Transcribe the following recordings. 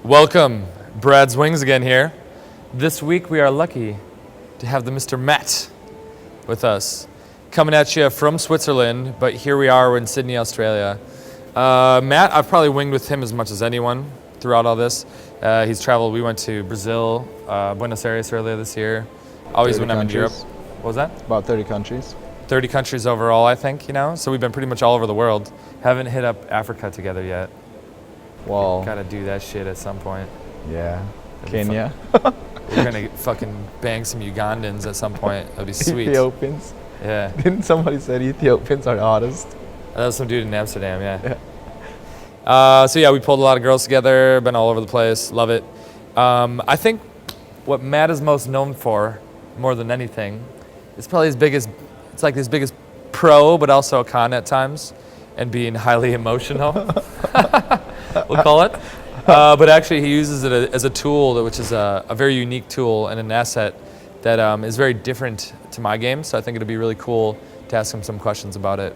Welcome, Brad's Wings again here. This week we are lucky to have the Mr. Matt with us, coming at you from Switzerland, but here we are, we're in Sydney, Australia. Matt, I've probably winged with him as much as anyone throughout all this. He's traveled, we went to Brazil, Buenos Aires earlier this year. Always when I'm in Europe. What was that? About 30 countries. 30 countries overall, I think, So we've been pretty much all over the world. Haven't hit up Africa together yet. Well, Gotta do that shit at some point. yeah. That'd be Kenya. We're gonna fucking bang some Ugandans at some point. That'd be sweet. Ethiopians. Yeah. Didn't somebody say Ethiopians are the hottest? That was some dude in Amsterdam, yeah. So yeah, we pulled a lot of girls together, been all over the place, love it. I think what Matt is most known for, more than anything, is probably his biggest pro, but also a con at times, and being highly emotional, we'll call it. But actually he uses it as a tool, which is a very unique tool and an asset that is very different to my game. So I think it'd be really cool to ask him some questions about it.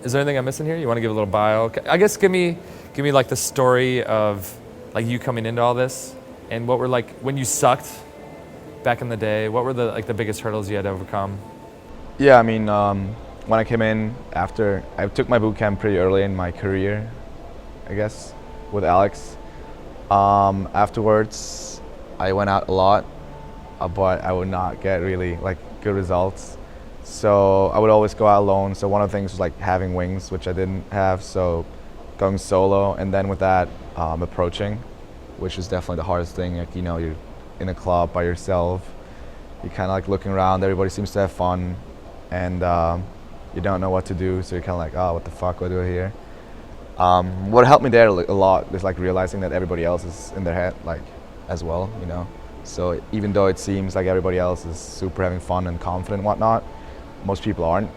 Is there anything I'm missing here? You want to give a little bio? I guess give me like the story of like you coming into all this, and what were like when you sucked back in the day. What were the biggest hurdles you had to overcome? Yeah, I mean, when I came in after, I took my boot camp pretty early in my career, I guess, with Alex. Afterwards, I went out a lot, but I would not get really like good results. So I would always go out alone. So one of the things was like having wings, which I didn't have. So going solo, and then with that, approaching, which is definitely the hardest thing. Like, you're in a club by yourself. You're kind of like looking around. Everybody seems to have fun, and you don't know what to do. So you're kind of like, oh, what the fuck? What do I here? What helped me there a lot is like realizing that everybody else is in their head, like as well. So even though it seems like everybody else is super having fun and confident and whatnot, most people aren't.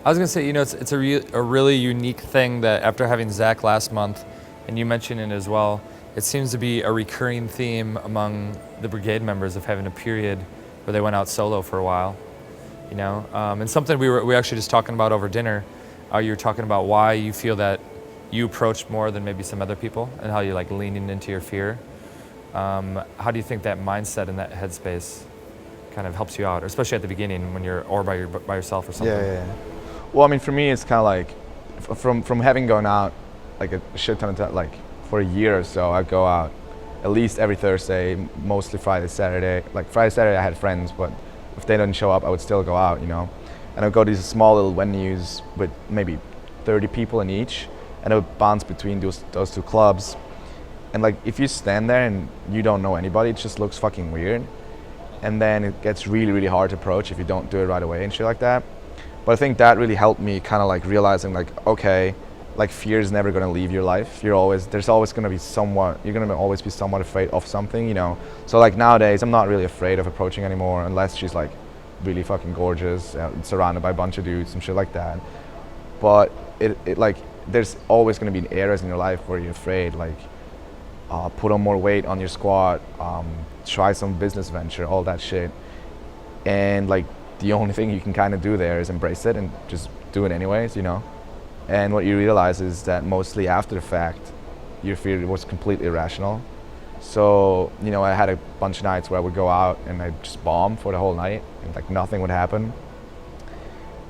I was gonna say, it's a really unique thing that after having Zach last month, and you mentioned it as well, it seems to be a recurring theme among the brigade members of having a period where they went out solo for a while, and something we were actually just talking about over dinner. You were talking about why you feel that you approached more than maybe some other people, and how you're like leaning into your fear. How do you think that mindset and that headspace kind of helps you out, especially at the beginning when you're by yourself or something? Yeah. Well, I mean, for me, it's kind of like from having gone out like a shit ton of time, like for a year or so, I go out at least every Thursday, mostly Friday, Saturday. Like Friday, Saturday, I had friends, but if they didn't show up, I would still go out, And I'd go to these small little venues with maybe 30 people in each, and I would bounce between those two clubs. And like, if you stand there and you don't know anybody, it just looks fucking weird. And then it gets really, really hard to approach if you don't do it right away and shit like that. But I think that really helped me kind of like realizing like, okay, like fear is never going to leave your life. There's always going to be you're going to always be somewhat afraid of something, So like nowadays, I'm not really afraid of approaching anymore unless she's like really fucking gorgeous, surrounded by a bunch of dudes and shit like that. But it like, there's always going to be areas in your life where you're afraid, like put on more weight on your squat, try some business venture, all that shit. And like the only thing you can kind of do there is embrace it and just do it anyways, And what you realize is that mostly after the fact, your fear was completely irrational. So, I had a bunch of nights where I would go out and I'd just bomb for the whole night and like nothing would happen.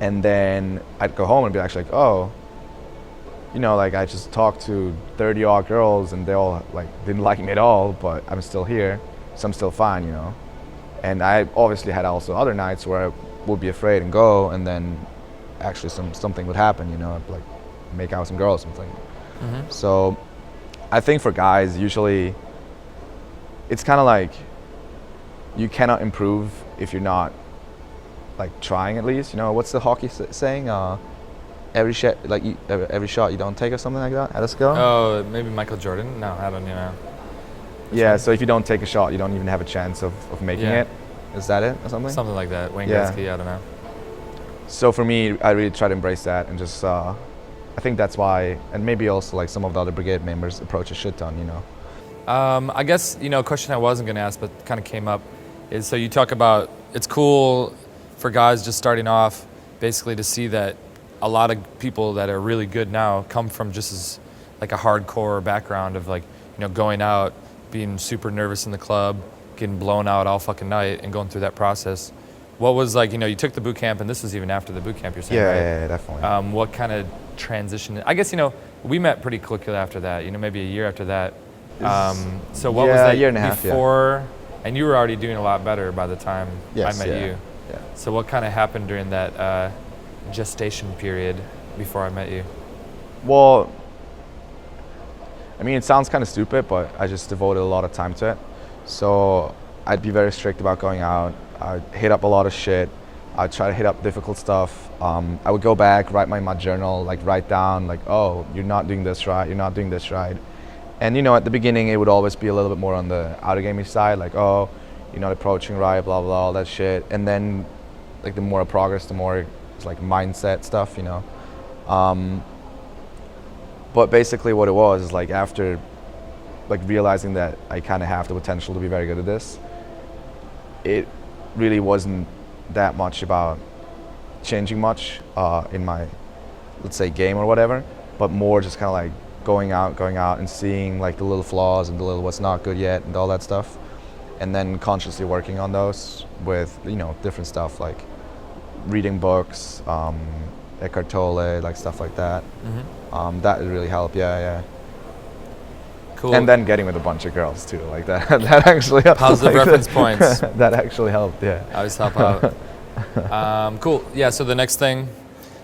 And then I'd go home and be actually like, oh, like I just talked to 30 odd girls and they all like didn't like me at all, but I'm still here, so I'm still fine, And I obviously had also other nights where I would be afraid and go, and then actually something would happen, I'd like make out with some girls or something. Mm-hmm. So I think for guys, usually it's kind of like you cannot improve if you're not like trying at least, What's the hockey saying? Every shot you don't take or something like that. How does it go? Oh, maybe Michael Jordan? No, I don't know. Yeah, so if you don't take a shot, you don't even have a chance of making it. Is that it or something? Something like that. Wayne Gretzky, I don't know. So for me, I really try to embrace that and just, I think that's why, and maybe also like some of the other brigade members approach a shit ton, I guess, a question I wasn't going to ask but kind of came up is, so you talk about it's cool for guys just starting off basically to see that a lot of people that are really good now come from just as like a hardcore background of like going out, being super nervous in the club, getting blown out all fucking night, and going through that process. What was like, you took the boot camp, and this was even after the boot camp, you're saying, Yeah, right? yeah, definitely. What kind of transition? I guess, we met pretty quickly after that, maybe a year after that. So what was yeah, that a year and a half, before? And you were already doing a lot better by the time Yes, I met yeah, you. yeah. So what kind of happened during that gestation period before I met you? Well, I mean, it sounds kind of stupid, but I just devoted a lot of time to it. So I'd be very strict about going out. I'd hit up a lot of shit. I'd try to hit up difficult stuff. I would go back, write my journal, like write down, like, oh, you're not doing this right, you're not doing this right. And at the beginning, it would always be a little bit more on the outer gaming side, like, oh, you're not approaching right, blah, blah, all that shit. And then, like, the more I progress, the more it's like mindset stuff, But basically what it was is like after like realizing that I kind of have the potential to be very good at this, it really wasn't that much about changing much in my, let's say, game or whatever, but more just kind of like going out and seeing like the little flaws and the little what's not good yet and all that stuff, and then consciously working on those with different stuff like reading books, Eckhart Tolle, like stuff like that. That would really help. Yeah. Cool. And then getting with a bunch of girls too, like that. That actually helped. Positive reference points. That actually helped. Yeah. I always help out. Cool. Yeah. So the next thing,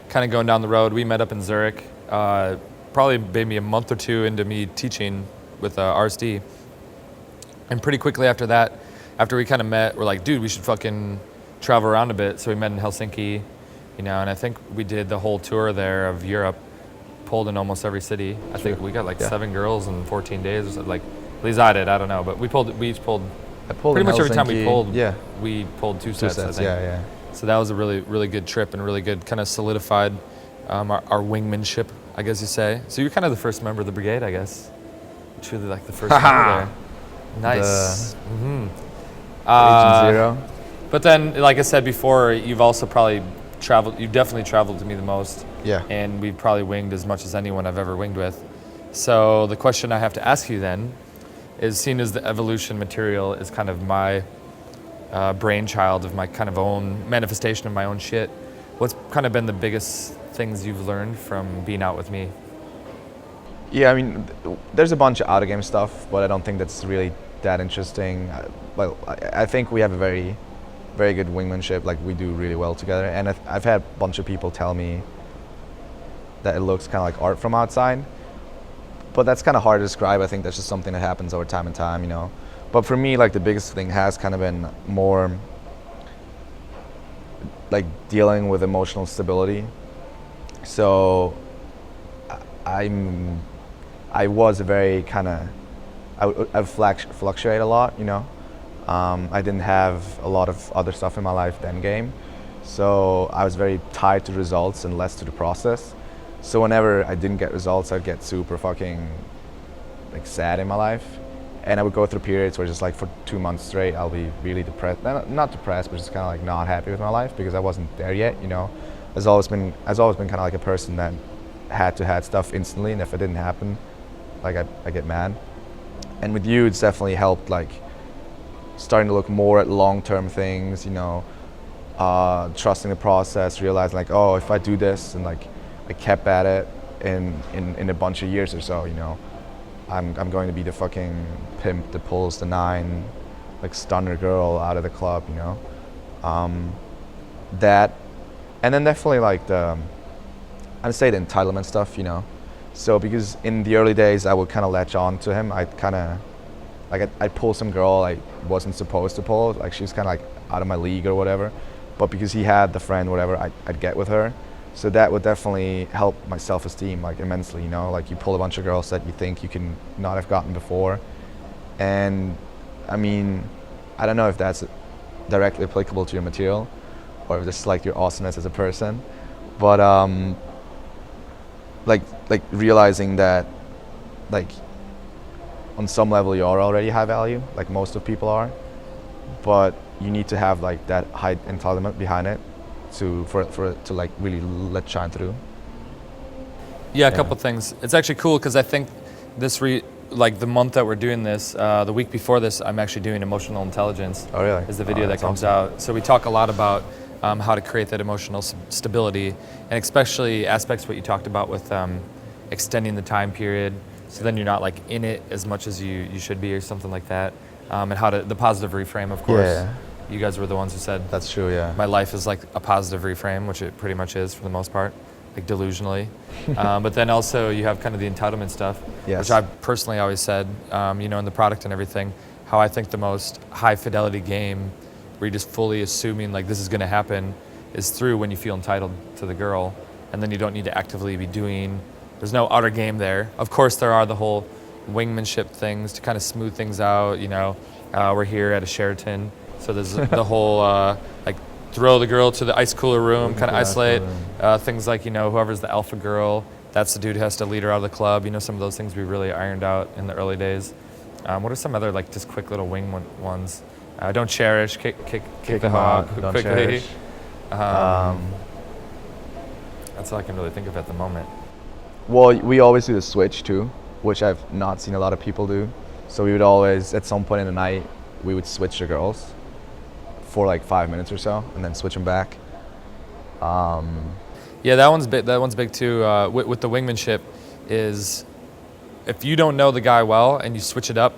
kind of going down the road, we met up in Zurich. Probably maybe a month or two into me teaching with RSD, and pretty quickly after that, after we kind of met, we're like, dude, we should fucking travel around a bit. So we met in Helsinki, and I think we did the whole tour there of Europe. Pulled in almost every city. I think we got like 7 girls in 14 days or something. Like, at least I did. I don't know, but we each pulled. I pulled pretty in much every time we Helsinki, pulled. Yeah. We pulled two Two sets. I sets. think. Yeah. So that was a really, really good trip and really good kind of solidified our wingmanship, I guess you say. So you're kind of the first member of the brigade, I guess. Truly like the first member there. Nice. Agent Zero. But then, like I said before, you've also probably traveled. You've definitely traveled to me the most. Yeah. And we've probably winged as much as anyone I've ever winged with. So the question I have to ask you then is, seeing as the evolution material is kind of my brainchild of my kind of own manifestation of my own shit, what's kind of been the biggest things you've learned from being out with me? Yeah, I mean, there's a bunch of outer game stuff, but I don't think that's really that interesting. I think we have a very, very good wingmanship. Like, we do really well together. And I've had a bunch of people tell me that it looks kind of like art from outside. But that's kind of hard to describe. I think that's just something that happens over time and time, But for me, like, the biggest thing has kind of been more like dealing with emotional stability. So I was a very kind of, I fluctuate a lot, I didn't have a lot of other stuff in my life than game. So I was very tied to results and less to the process. So whenever I didn't get results, I'd get super fucking like sad in my life. And I would go through periods where just like for 2 months straight, I'll be really depressed. Not depressed, but just kind of like not happy with my life because I wasn't there yet, I've always been kind of like a person that had to have stuff instantly, and if it didn't happen, like I get mad. And with you, it's definitely helped, like starting to look more at long-term things, trusting the process, realizing like, oh, if I do this and like I kept at it in a bunch of years or so, I'm going to be the fucking pimp that pulls the 9, like stunner girl out of the club, that, and then definitely like I'd say the entitlement stuff, So because in the early days I would kind of latch on to him, I'd pull some girl I wasn't supposed to pull, like she was kind of like out of my league or whatever, but because he had the friend, whatever, I'd get with her. So that would definitely help my self-esteem like immensely, like you pull a bunch of girls that you think you can not have gotten before. And I mean, I don't know if that's directly applicable to your material or if this is like your awesomeness as a person, but like realizing that like on some level you are already high value, like most of people are, but you need to have like that high entitlement behind it for it to like really let shine through. Yeah, a couple things. It's actually cool because I think this like the month that we're doing this, the week before this, I'm actually doing emotional intelligence. Oh, really? Is the video that that's comes awesome. out. So we talk a lot about how to create that emotional stability, and especially aspects what you talked about with extending the time period. So then you're not like in it as much as you should be, or something like that. And how to the positive reframe, of course. Yeah. You guys were the ones who said That's true, yeah. my life is like a positive reframe, which it pretty much is for the most part, like delusionally. But then also you have kind of the entitlement stuff, Yes. which I've personally always said, you know, in the product and everything, how I think the most high fidelity game where you're just fully assuming like this is going to happen is through when you feel entitled to the girl, and then you don't need to actively be doing, there's no outer game there. Of course there are the whole wingmanship things to kind of smooth things out, you know. We're here at a Sheraton, so there's the whole like throw the girl to the ice cooler room, kind of Yeah, isolate. totally. Things like, you know, whoever's the alpha girl, that's the dude who has to lead her out of the club. You know, some of those things we really ironed out in the early days. What are some other like just quick little wing ones? Don't cherish, kick the 'em hog out, don't quickly. cherish. That's all I can really think of at the moment. Well, we always do the switch too, which I've not seen a lot of people do. So we would always, at some point in the night, we would switch the girls for like 5 minutes or so, and then switch them back. Yeah, that one's big. That one's big too. With the wingmanship, is if you don't know the guy well and you switch it up,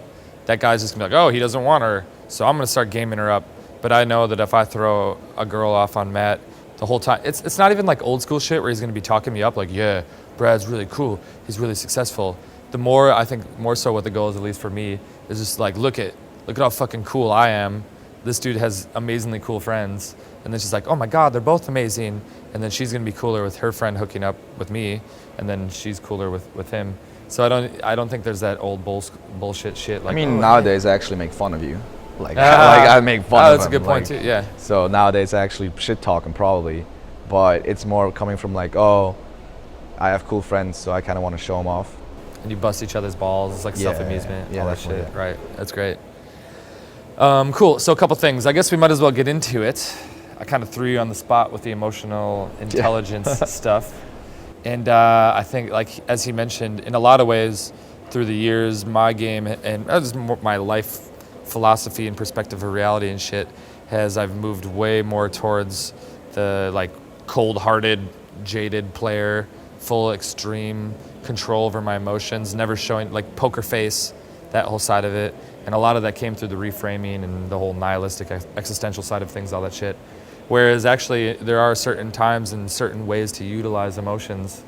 that guy's just gonna be like, oh, he doesn't want her, so I'm gonna start gaming her up. But I know that if I throw a girl off on Matt the whole time, it's not even like old school shit where he's gonna be talking me up like, yeah, Brad's really cool, he's really successful. The more, I think more so what the goal is, at least for me, is just like, look at how fucking cool I am. This dude has amazingly cool friends. And then she's like, oh my God, they're both amazing. And then she's gonna be cooler with her friend hooking up with me, and then she's cooler with him. So I don't think there's that old bullshit shit. Like, I mean, oh, nowadays I actually make fun of you. Like I make fun of that's a him, good point like, too, yeah. So nowadays I actually shit talking probably, but it's more coming from like, oh, I have cool friends, so I kind of want to show them off. And you bust each other's balls. It's like Yeah, self-amusement, yeah, all that definitely, shit. yeah. Right, that's great. Cool, so a couple things. I guess we might as well get into it. I kind of threw you on the spot with the emotional intelligence stuff. And I think, like, as he mentioned, in a lot of ways, through the years, my game and just my life philosophy and perspective of reality and shit I've moved way more towards the, like, cold-hearted, jaded player, full extreme control over my emotions, never showing, like, poker face, that whole side of it. And a lot of that came through the reframing and the whole nihilistic existential side of things, all that shit. Whereas actually there are certain times and certain ways to utilize emotions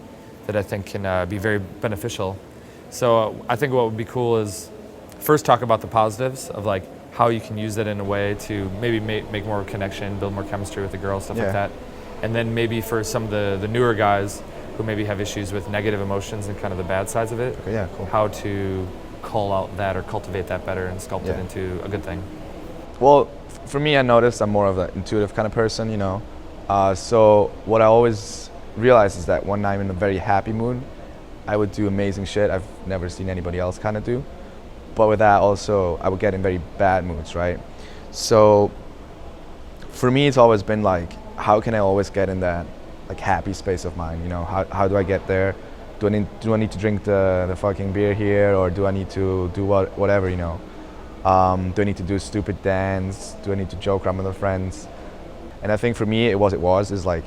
that I think can be very beneficial. So I think what would be cool is first talk about the positives of like how you can use it in a way to maybe make more connection, build more chemistry with the girl, stuff like Yeah. that. And then maybe for some of the newer guys who maybe have issues with negative emotions and kind of the bad sides of it, Okay, yeah, cool. how to call out that or cultivate that better and sculpt it Yeah. into a good thing. Well, for me, I noticed I'm more of an intuitive kind of person, you know. So what I always realize is that when I'm in a very happy mood, I would do amazing shit I've never seen anybody else kind of do. But with that also, I would get in very bad moods, right? So for me, it's always been like, how can I always get in that like happy space of mind? You know, how do I get there? Do I need to drink the fucking beer here, or do I need to do whatever, you know? Do I need to do a stupid dance? Do I need to joke around with my friends? And I think for me, is like,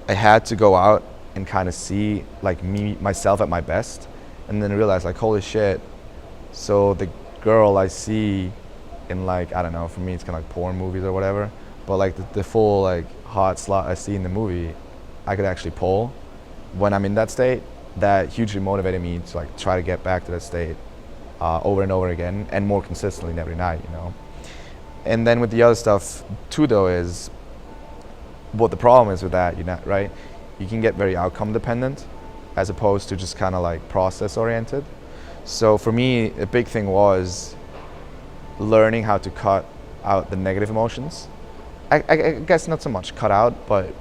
I had to go out and kind of see like myself at my best, and then realize like, holy shit. So the girl I see in like, I don't know, for me it's kind of like porn movies or whatever, but like the full like hot slut I see in the movie, I could actually pull when I'm in that state. That hugely motivated me to like try to get back to that state over and over again, and more consistently every night, you know. And then with the other stuff too, though, is what the problem is with that, you know, right? You can get very outcome dependent as opposed to just kind of like process oriented. So for me, a big thing was learning how to cut out the negative emotions. I guess not so much cut out, but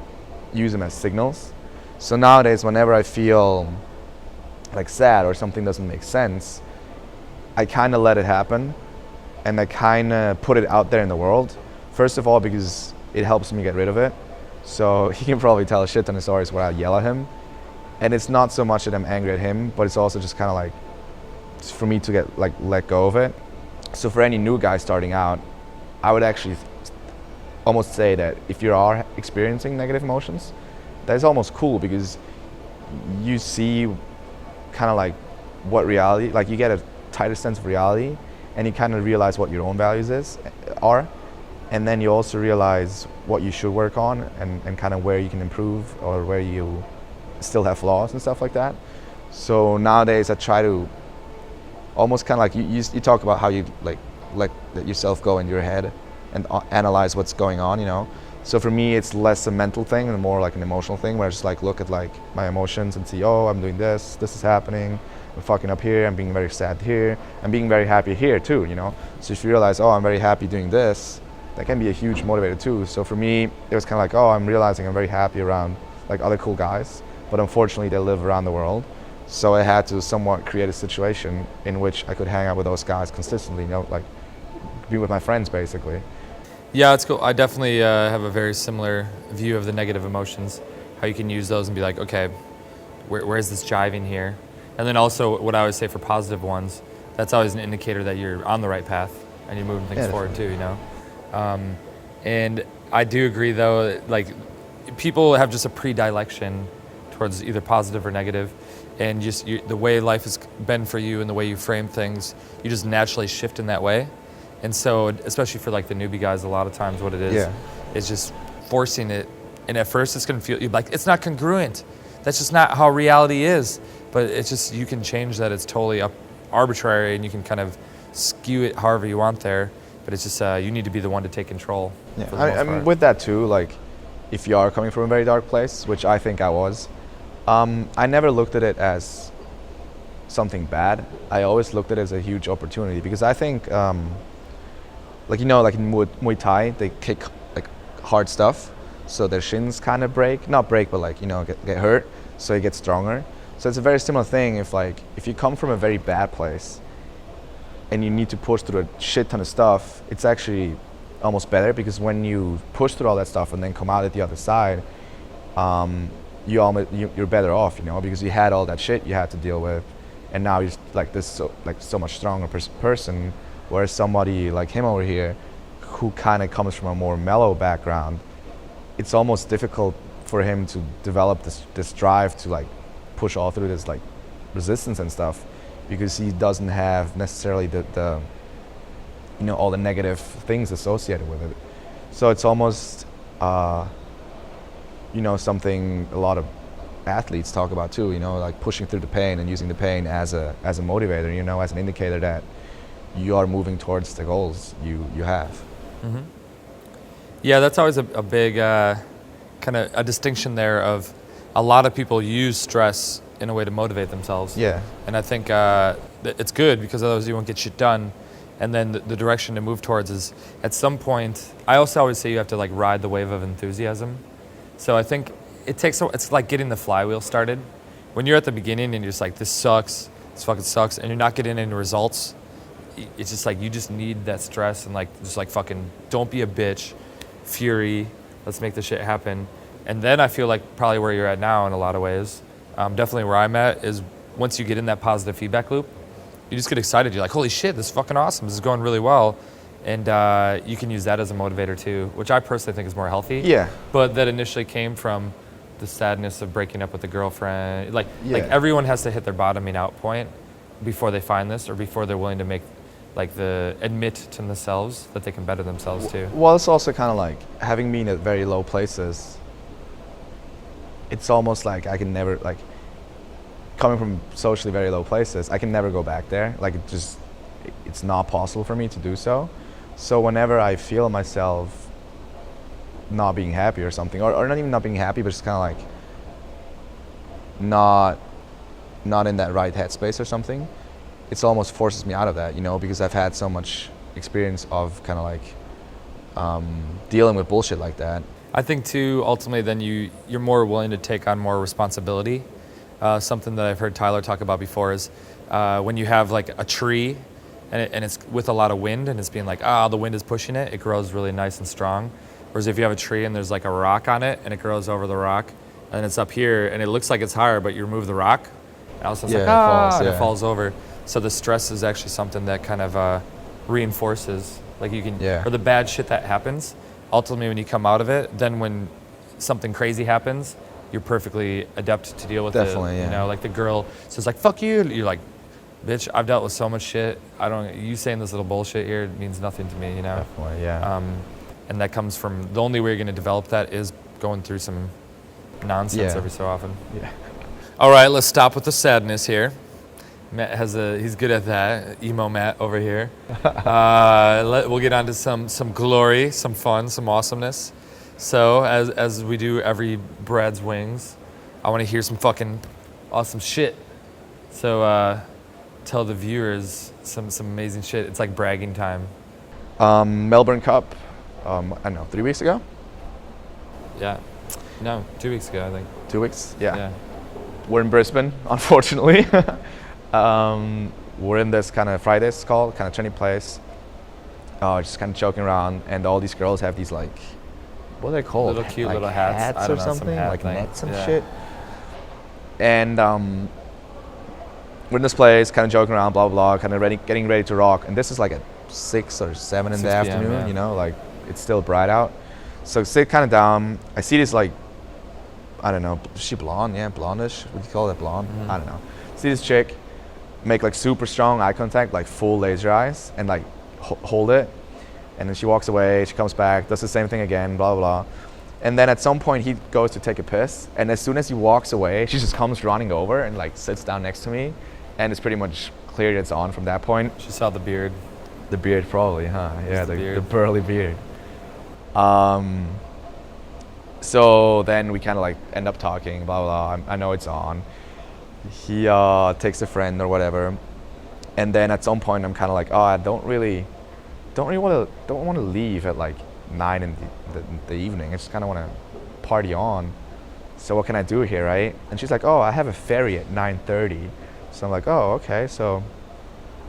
use them as signals. So nowadays, whenever I feel like sad or something doesn't make sense, I kind of let it happen, and I kind of put it out there in the world. First of all, because it helps me get rid of it. So he can probably tell a shit ton of stories where I yell at him. And it's not so much that I'm angry at him, but it's also just kind of like, for me to get like let go of it. So for any new guy starting out, I would actually almost say that if you are experiencing negative emotions, that's almost cool because you see kind of like what reality, like you get a tighter sense of reality, and you kind of realize what your own values are, and then you also realize what you should work on and kind of where you can improve or where you still have flaws and stuff like that. So nowadays I try to almost kind of like you talk about how you like let yourself go in your head and analyze what's going on, you know. So for me it's less a mental thing and more like an emotional thing where I just like look at like my emotions and see, oh, I'm doing this is happening, I'm fucking up here, I'm being very sad here, I'm being very happy here too, you know. So if you realize, oh, I'm very happy doing this, that can be a huge motivator too. So for me it was kind of like, oh, I'm realizing I'm very happy around like other cool guys, but unfortunately they live around the world. So I had to somewhat create a situation in which I could hang out with those guys consistently, you know, like be with my friends basically. Yeah, it's cool. I definitely have a very similar view of the negative emotions, how you can use those and be like, okay, where's this jiving here? And then also what I always say for positive ones, that's always an indicator that you're on the right path and you're moving things forward too, you know? And I do agree though, like people have just a predilection towards either positive or negative, and just the way life has been for you and the way you frame things, you just naturally shift in that way. And so, especially for like the newbie guys, a lot of times what it is just forcing it. And at first it's gonna feel like it's not congruent. That's just not how reality is. But it's just, you can change that. It's totally arbitrary and you can kind of skew it however you want there. But it's just, you need to be the one to take control. Yeah, I mean, with that too, like if you are coming from a very dark place, which I think I was, I never looked at it as something bad. I always looked at it as a huge opportunity because I think, like, you know, like in Muay Thai, they kick like hard stuff, so their shins kind of not break, but like, you know, get hurt, so you get stronger. So it's a very similar thing. If you come from a very bad place and you need to push through a shit ton of stuff, it's actually almost better because when you push through all that stuff and then come out at the other side, you're better off, you know, because you had all that shit you had to deal with, and now you're like this so much stronger person. Whereas somebody like him over here, who kind of comes from a more mellow background, it's almost difficult for him to develop this drive to like push all through this like resistance and stuff, because he doesn't have necessarily the you know, all the negative things associated with it. So it's almost you know, something a lot of athletes talk about too, you know, like pushing through the pain and using the pain as a motivator, you know, as an indicator that you are moving towards the goals you have. Mm-hmm. Yeah, that's always a big kind of a distinction there of a lot of people use stress in a way to motivate themselves. Yeah. And I think it's good because otherwise you won't get shit done. And then the direction to move towards is at some point, I also always say you have to like ride the wave of enthusiasm. So I think it's like getting the flywheel started. When you're at the beginning and you're just like, this fucking sucks, and you're not getting any results, it's just like you just need that stress and like just like fucking don't be a bitch, fury, let's make this shit happen. And then I feel like probably where you're at now in a lot of ways, definitely where I'm at is once you get in that positive feedback loop, you just get excited. You're like, holy shit, this is fucking awesome. This is going really well. And you can use that as a motivator too, which I personally think is more healthy. Yeah. But that initially came from the sadness of breaking up with a girlfriend. Like everyone has to hit their bottoming out point before they find this or before they're willing to make admit to themselves that they can better themselves too. Well, it's also kind of like having been at very low places, it's almost like I can never, like coming from socially very low places, I can never go back there. Like it's not possible for me to do so. So whenever I feel myself not being happy or something, or not even not being happy, but just kind of like not in that right headspace or something, it almost forces me out of that, you know, because I've had so much experience of kind of like dealing with bullshit like that. I think too, ultimately then you're more willing to take on more responsibility. Something that I've heard Tyler talk about before is when you have like a tree and it's with a lot of wind and it's being like, the wind is pushing it, it grows really nice and strong. Whereas if you have a tree and there's like a rock on it and it grows over the rock and it's up here and it looks like it's higher, but you remove the rock, and all of a sudden it's like, it falls over. So the stress is actually something that kind of reinforces, like you can, Yeah. or the bad shit that happens. Ultimately, when you come out of it, then when something crazy happens, you're perfectly adept to deal with Definitely, it. yeah. You know, like the girl says like, fuck you. You're like, bitch, I've dealt with so much shit. You saying this little bullshit here means nothing to me, you know? Definitely, yeah. And that comes from, the only way you're going to develop that is going through some nonsense Yeah. every so often. Yeah. All right, let's stop with the sadness here. Matt he's good at that. Emo Matt over here. We'll get on to some glory, some fun, some awesomeness. So as we do every Brad's Wings, I want to hear some fucking awesome shit. So tell the viewers some amazing shit. It's like bragging time. Melbourne Cup, I don't know, 3 weeks ago? Yeah. No, 2 weeks ago, I think. 2 weeks? Yeah. Yeah. We're in Brisbane, unfortunately. We're in this kind of Fridays called, kind of trendy place. Just kind of joking around, and all these girls have these like, what are they called? Little cute like little hats. I or don't know, some something, hat like thing. nets and Yeah. shit. And we're in this place, kind of joking around, blah blah blah, kind of getting ready to rock. And this is like at 6 or 7 in the 6 p.m., afternoon, yeah. you know, like it's still bright out. So sit kind of down. I see this like, I don't know, is she blonde? Yeah, blondish. Would you call that blonde? Mhm. I don't know. See this chick make like super strong eye contact, like full laser eyes, and like hold it. And then she walks away, she comes back, does the same thing again, blah, blah, blah. And then at some point he goes to take a piss, and as soon as he walks away, she just comes running over and like sits down next to me, and it's pretty much clear that it's on from that point. She saw the beard. The beard probably, huh? Yeah, the the beard. burly beard. So then we kind of like end up talking, blah, blah, blah. I know it's on. He takes a friend or whatever. And then at some point I'm kind of like, oh, I don't really want to leave at like 9 in the evening. I just kind of want to party on. So what can I do here, right? And she's like, oh, I have a ferry at 9:30. So I'm like, oh, okay. So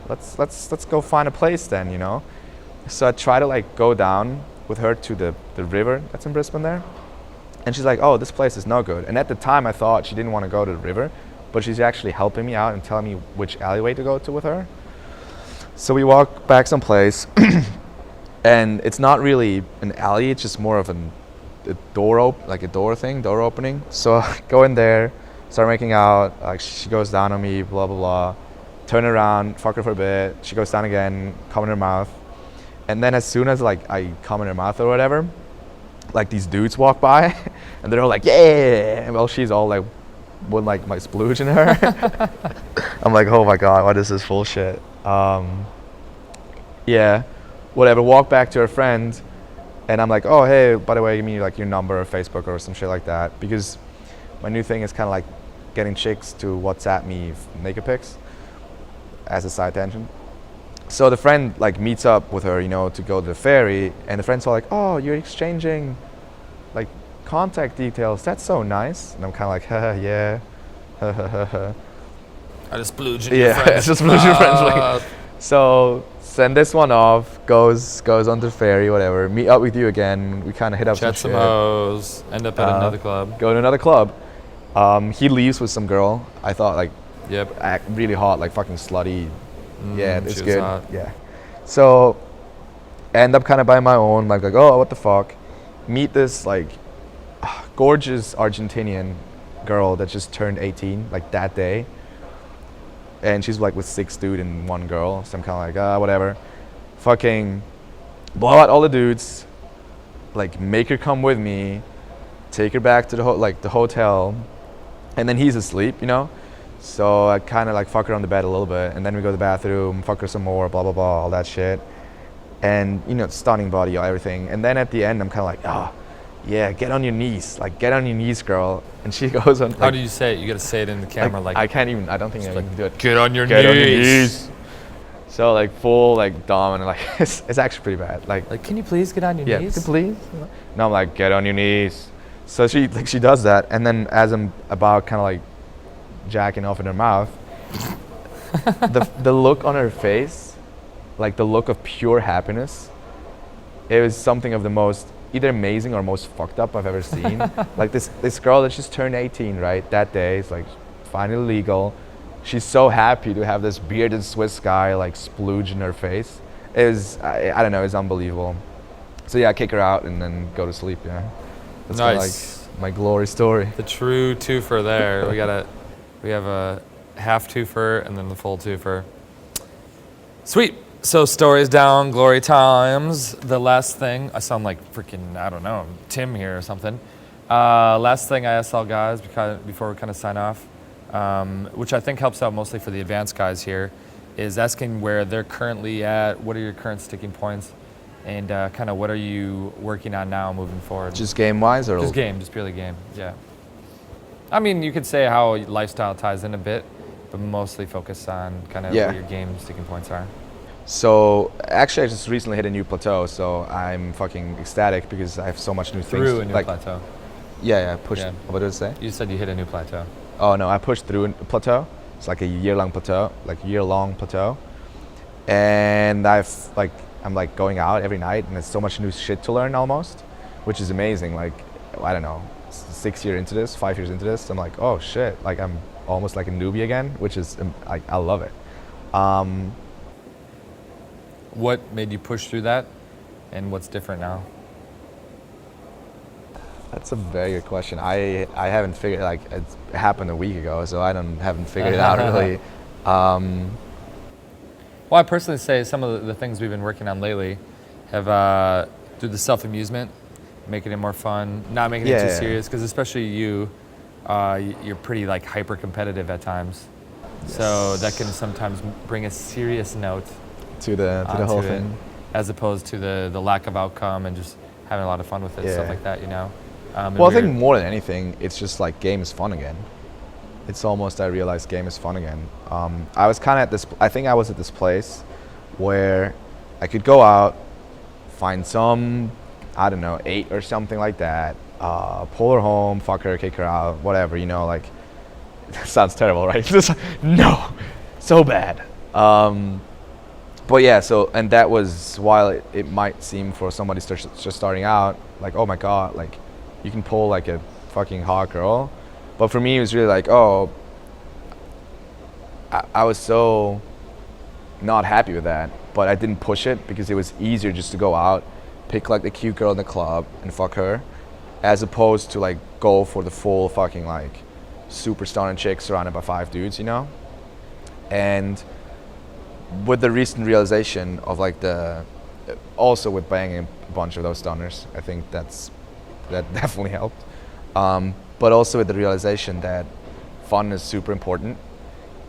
let's go find a place then, you know. So I try to like go down with her to the river that's in Brisbane there. And she's like, oh, this place is no good. And at the time I thought she didn't want to go to the river, but she's actually helping me out and telling me which alleyway to go to with her. So we walk back someplace, and it's not really an alley, it's just more of a door opening. So I go in there, start making out, like she goes down on me, blah, blah, blah. Turn around, fuck her for a bit, she goes down again, come in her mouth. And then as soon as like I come in her mouth or whatever, like these dudes walk by, and they're all like, yeah, and well, she's all like, with like my splooge in her. I'm like, oh my god, what is this bullshit? Yeah, whatever. Walk back to her friend, and I'm like, oh hey, by the way, give me like your number or Facebook or some shit like that, because my new thing is kind of like getting chicks to WhatsApp me naked pics as a side tangent. So the friend like meets up with her, you know, to go to the ferry, and the friend's all like, oh, you're exchanging like contact details, that's so nice. And I'm kind of like, haha, yeah, haha. I just splooge in your Yeah, friends. it's just splooge your friends. Like, so send this one off, goes onto the ferry, whatever. Meet up with you again. We kind of hit up Chat some some shit. hoes. End up at another club. Go to another club. He leaves with some girl. I thought like Yep. act really hot, like fucking slutty. Yeah, she it's was good. hot. Yeah. So end up kind of by my own, like oh, what the fuck. Meet this like gorgeous Argentinian girl that just turned 18 like that day. And she's like with 6 dudes and 1 girl. So I'm kind of like, whatever. Fucking blow out all the dudes. Like make her come with me. Take her back to the hotel. And then he's asleep, you know. So I kind of like fuck her on the bed a little bit. And then we go to the bathroom, fuck her some more, blah, blah, blah, all that shit. And, you know, stunning body, everything. And then at the end, I'm kind of like, yeah, get on your knees. Like, get on your knees, girl. And she goes on. Like, How do you say it? You gotta say it in the camera like I can't even, I don't think I like, can do it. get on your Get knees. on your knees. So like full like dominant, like it's actually pretty bad. Like Can you please get on your yeah, knees? please. No, I'm like, get on your knees. So she does that, and then as I'm about kind of like jacking off in her mouth, the look on her face, like the look of pure happiness, it was something of the most either amazing or most fucked up I've ever seen. Like this girl that just turned 18, right? That day, it's like finally legal. she's so happy to have this bearded Swiss guy like splooge in her face. I don't know, it's unbelievable. So yeah, I kick her out and then go to sleep. Yeah, that's kinda Nice. like my glory story. The true twofer there. We have a half twofer and then the full twofer. Sweet. So stories down, glory times. The last thing, I sound like freaking, I don't know, Tim here or something. Last thing I asked all guys before we kind of sign off, which I think helps out mostly for the advanced guys here, is asking where they're currently at, what are your current sticking points, and kind of what are you working on now moving forward? Just game wise or Just purely game, yeah. I mean, you could say how lifestyle ties in a bit, but mostly focus on kind of what your game sticking points are. So actually, I just recently hit a new plateau, so I'm fucking ecstatic because I have so much new things. Through a new plateau. Yeah, pushed. Yeah. What did it say? You said you hit a new plateau. Oh no, I pushed through a plateau. It's like a year-long plateau, and I'm like going out every night, and there's so much new shit to learn almost, which is amazing. Like, I don't know, 5 years into this, I'm like, oh shit, like I'm almost like a newbie again, which is like I love it. What made you push through that, and what's different now? That's a very good question. I haven't figured, like, it happened a week ago, so haven't figured it out really. Well, I personally say some of the things we've been working on lately have through the self-amusement, making it more fun, not making it too serious, because especially you're pretty like hyper competitive at times. Yes. So that can sometimes bring a serious note to the whole thing, as opposed to the lack of outcome and just having a lot of fun with it, stuff like that, you know. Well, I think more than anything, it's just like game is fun again. It's almost, I realized game is fun again. I was kind of at this, I think I was at this place where I could go out, find some, I don't know, 8 or something like that, pull her home, fuck her, kick her out, whatever, you know, like, that sounds terrible, right? Just, no, so bad. But yeah, so, and that was, while it might seem for somebody just starting out, like, oh my God, like, you can pull like a fucking hot girl. But for me, it was really like, oh, I was so not happy with that, but I didn't push it because it was easier just to go out, pick like the cute girl in the club and fuck her, as opposed to like go for the full fucking like super stunning chick surrounded by 5 dudes, you know? And with the recent realization of like also with banging a bunch of those stunners, I think that definitely helped. But also with the realization that fun is super important,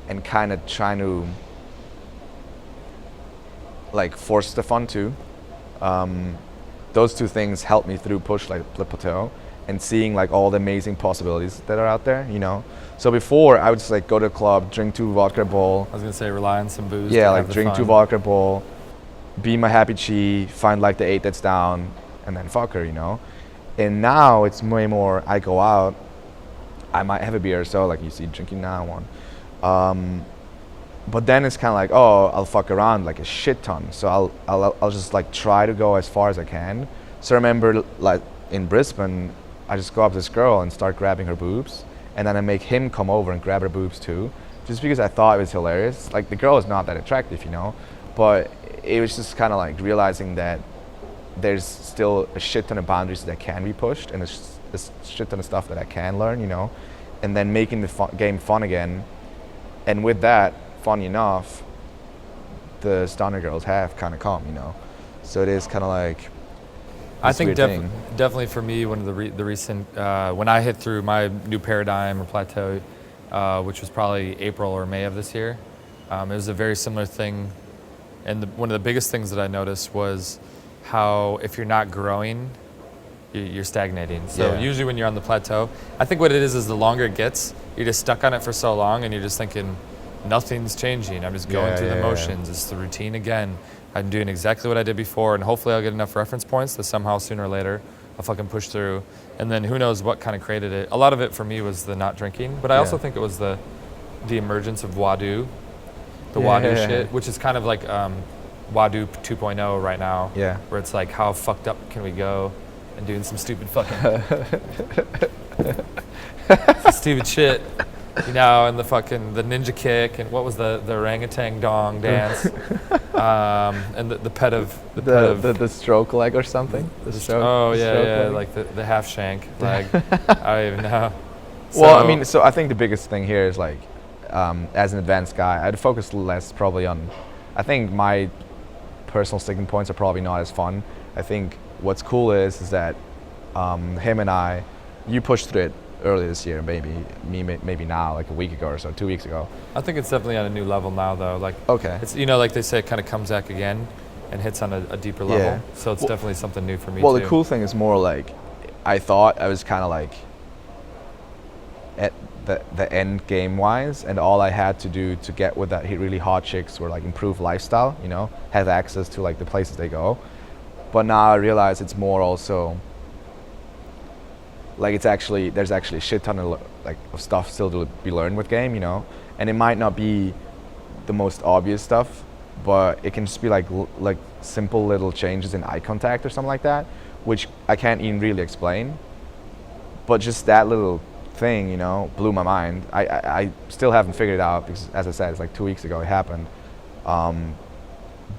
and kind of trying to like force the fun too. Those two things helped me through push like the plateau and seeing like all the amazing possibilities that are out there, you know. So before I would just like go to a club, drink 2 vodka bowl. I was gonna say rely on some booze. Yeah, like drink 2 vodka bowl, be my happy chi, find like the 8 that's down, and then fuck her, you know. And now it's way more, I go out, I might have a beer or so, like you see drinking now one. But then it's kind of like, oh, I'll fuck around like a shit ton. So I'll just like try to go as far as I can. So I remember like in Brisbane, I just go up to this girl and start grabbing her boobs. And then I make him come over and grab her boobs too. Just because I thought it was hilarious. Like the girl is not that attractive, you know. But it was just kind of like realizing that there's still a shit ton of boundaries that can be pushed, and a shit ton of stuff that I can learn, you know, and then making the game fun again. And with that, funny enough, the stunner girls have kind of come, you know. So it is kind of like, I think definitely for me, one of the recent, when I hit through my new paradigm or plateau, which was probably April or May of this year, it was a very similar thing. And one of the biggest things that I noticed was how if you're not growing, you're stagnating. So usually when you're on the plateau, I think what it is the longer it gets, you're just stuck on it for so long and you're just thinking, nothing's changing. I'm just going through the motions. It's the routine again. I'm doing exactly what I did before, and hopefully I'll get enough reference points that somehow sooner or later I'll fucking push through. And then who knows what kind of created it. A lot of it for me was the not drinking, but I also think it was the emergence of Wadu, Wadu shit, which is kind of like Wadu 2.0 right now, where it's like, how fucked up can we go and doing some stupid fucking stupid shit. you know, and the ninja kick, and what was the orangutan dong dance, and the pet of the stroke leg or something. The stroke. Oh the yeah, stroke yeah, leg. like the half shank leg. I don't even know. Well, I mean, so I think the biggest thing here is like, as an advanced guy, I'd focus less probably on. I think my personal sticking points are probably not as fun. I think what's cool is that him and I, you pushed through it earlier this year, maybe now, like a week ago or so, 2 weeks ago. I think it's definitely on a new level now, though. Like, okay, it's, you know, like they say, it kind of comes back again and hits on a deeper level. Yeah. So it's definitely something new for me. Well, too. the cool thing is more like, I thought I was kind of like at the end game wise, and all I had to do to get with that really hot chicks were like improve lifestyle, you know, have access to like the places they go. But now I realize it's more also like there's actually a shit ton of of stuff still to be learned with game, you know, and it might not be the most obvious stuff, but it can just be like simple little changes in eye contact or something like that, which I can't even really explain. But just that little thing, you know, blew my mind. I still haven't figured it out because, as I said, it's like 2 weeks ago it happened.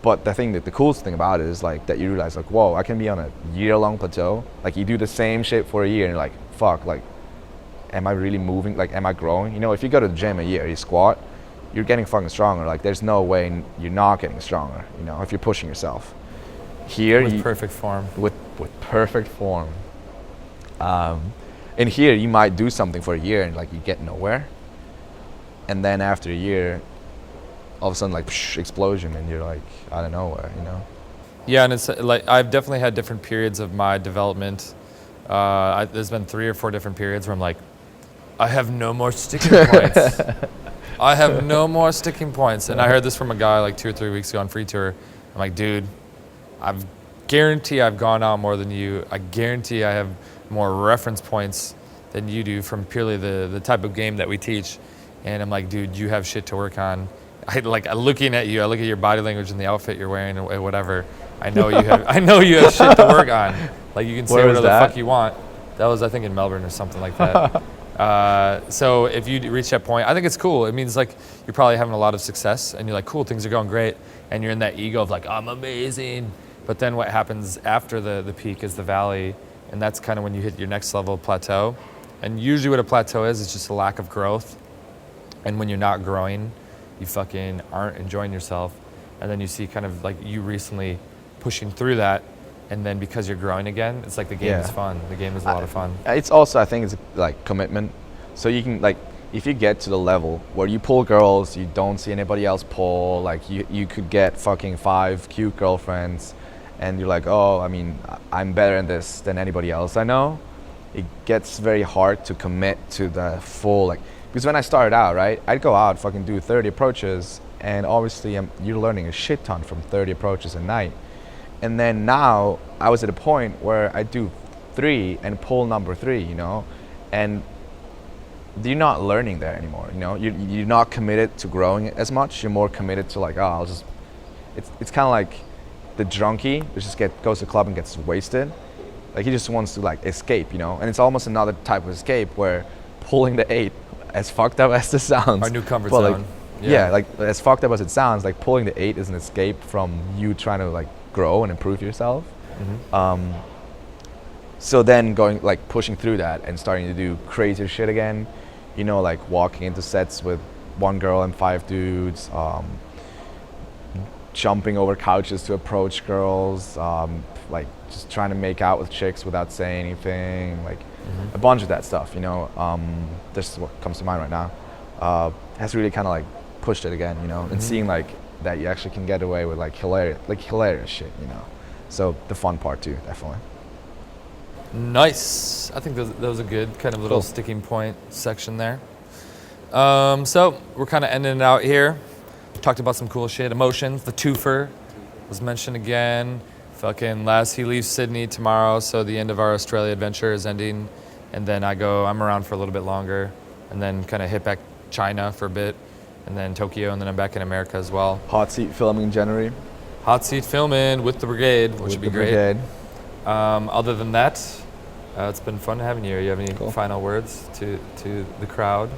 But the coolest thing about it is like that you realize like, whoa, I can be on a year-long plateau. Like you do the same shit for a year and you're like, fuck, like, am I really moving? Like, am I growing? You know, if you go to the gym a year, you squat, you're getting fucking stronger. Like, there's no way you're not getting stronger, you know, if you're pushing yourself. Here, with perfect form. With perfect form. And here, you might do something for a year and like you get nowhere. And then after a year, all of a sudden, like, psh, explosion, and you're like out of nowhere, you know? Yeah, and it's like I've definitely had different periods of my development. There's been 3 or 4 different periods where I'm like, I have no more sticking points. I have no more sticking points. And I heard this from a guy like 2 or 3 weeks ago on Free Tour. I'm like, dude, guarantee I've gone out more than you. I guarantee I have more reference points than you do from purely the type of game that we teach. And I'm like, dude, you have shit to work on. Looking at you, I look at your body language and the outfit you're wearing and whatever. I know you have shit to work on. Like, you can say whatever the fuck you want. That was, I think, in Melbourne or something like that. So if you reach that point, I think it's cool. It means like you're probably having a lot of success and you're like, cool, things are going great. And you're in that ego of like, I'm amazing. But then what happens after the peak is the valley. And that's kind of when you hit your next level plateau. And usually what a plateau is just a lack of growth. And when you're not growing, you fucking aren't enjoying yourself. And then you see kind of like you recently pushing through that. And then because you're growing again, it's like the game is fun. The game is a lot of fun. It's also, I think it's like commitment. So you can like, if you get to the level where you pull girls, you don't see anybody else pull, like you could get fucking 5 cute girlfriends and you're like, oh, I mean, I'm better in this than anybody else I know. It gets very hard to commit to the full, like, because when I started out, right, I'd go out, fucking do 30 approaches, and obviously you're learning a shit ton from 30 approaches a night. And then now I was at a point where I do 3 and pull number 3, you know, and you're not learning there anymore, you know. You're not committed to growing as much. You're more committed to like, oh, it's kind of like the drunkie who just goes to the club and gets wasted. Like, he just wants to like escape, you know. And it's almost another type of escape where pulling the 8, as fucked up as this sounds, our new comfort zone. Like, yeah, like as fucked up as it sounds, like pulling the 8 is an escape from you trying to like grow and improve yourself. Mm-hmm. So then pushing through that and starting to do crazier shit again, you know, like walking into sets with 1 girl and 5 dudes, jumping over couches to approach girls, like just trying to make out with chicks without saying anything, like a bunch of that stuff, you know. This is what comes to mind right now. Has really kind of like pushed it again, you know, and seeing like that you actually can get away with like hilarious shit, you know. So the fun part too, definitely. Nice. I think that was a good kind of little sticking point section there. So we're kind of ending it out here. Talked about some cool shit. Emotions. The twofer was mentioned again. Fucking he leaves Sydney tomorrow, so the end of our Australia adventure is ending. And then I'm around for a little bit longer, and then kind of hit back China for a bit, and then Tokyo, and then I'm back in America as well. Hot seat filming in January. Hot seat filming with the brigade, which would be great. Other than that, it's been fun having you. You have any final words to the crowd?